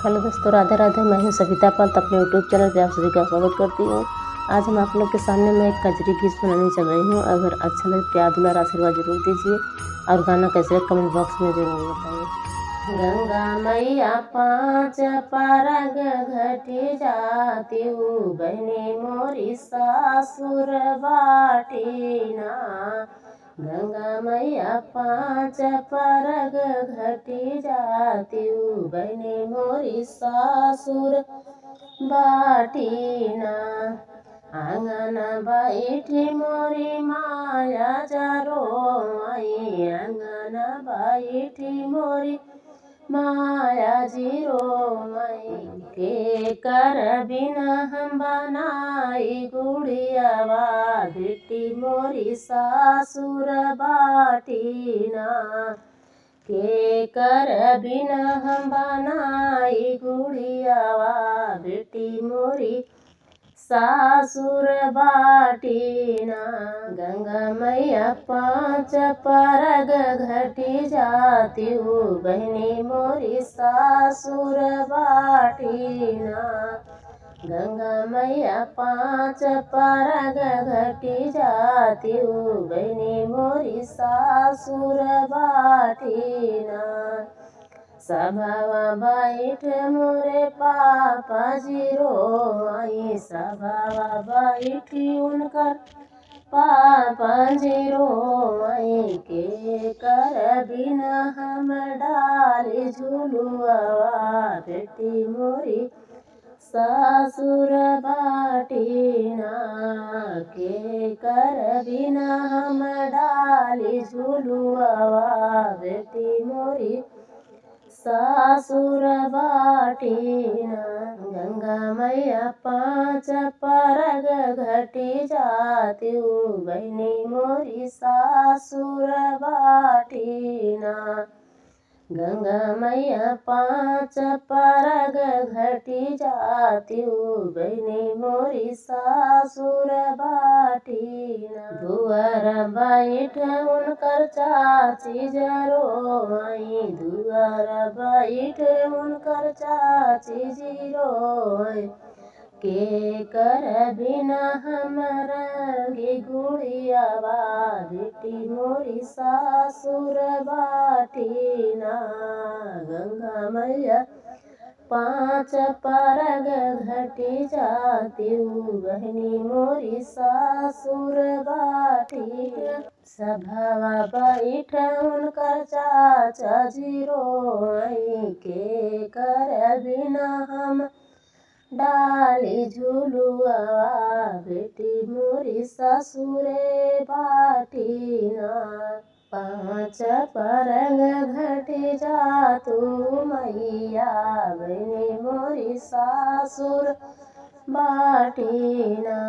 Hello दोस्तों, राधे राधे। मैं हूँ सविता पंत, अपने यूट्यूब चैनल पे आप सभी का स्वागत करती हूँ। आज हम आप लोग के सामने मैं एक कजरी गीत सुनाने चल रही हूँ। अगर अच्छा लगे प्यार दुलार आशीर्वाद जरूर दीजिए और गाना कैसे है कमेंट बॉक्स में जरूर बताइए। गंगा मैया पाँच परग घटी जाती हूँ, बहनी मोरी सासुर बाटी ना। गंगा मैया पाँच परग घटी जाती हूँ, बहनी मोरी सासुर बाटी ना। आंगन बैठी मोरी माया जरो आई, आंगन बैठी मोरी माया जीरो मई। के कर बिना हम बनाई गुड़ियावा, बेटी मोरी सासुर बाटी ना। के कर बिना हम बनाई गुड़ियावा, बेटी मोरी सासुर बाटी ना। गंगा मैया पाँच परग घटी जाती हूँ, बहनी मोरी सासुर बाटी ना। गंगा मैया पाँच परग घटी जाती हूँ, बहनी मोरी सासुर बाटी ना। सभावा बैठ मोरे पापा जीरो आई, सभावा बैठी उनकर पापा जीरो आई। के कर बिना हम डाली झुलुआ, बेटी मोरी सासुर बाटी ना। के कर बिना हम डाली झुलुआ, बेटी मोरी सासुर बाटी ना। गंगा मैया पाँच परग घटी जाती हूँ, बहनी मोरी सासुर बाटी ना। गंगा मैया पाँच परग घटी जाती हूँ, बहनी मोरी सासुर बाटी ना। दुआर बैठ उनकर चाची जरो आई, दुआर बैठ उनकर चाची जीरो आई। के कर बिना हम रंगी गुड़ियावा, बेटी मोरी सासुर बाटी ना। गंगा मैया पाँच परग घटी जाती हूँ, बहनी मोरी सासुर बाटी। सभावा बैठ उनकर चाचा जीरो आई, के कर बिना हम डाली झुलुआ, बेटी मोरी सासुरे बाटी ना। पाँच परग घटी जातू मैया, बहनी मोरी सासुर बाटी ना।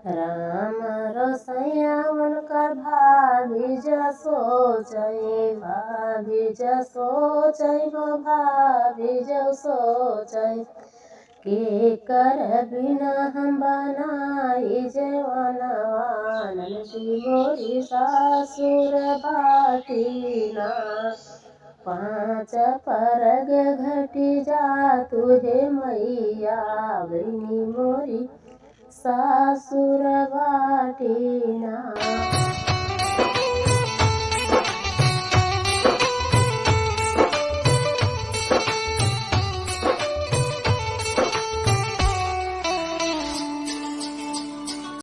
राम रोसैया उनकर भाभी जसो चई, भाभी जसो चई हो, भाभी जसो चई। के कर बिना हम बनाई जवानवा, ननदी मोरी सासुर बाटी ना। पाँच परग घटी जातू हे मैया, बहनी मोरी सासुर बाटी ना।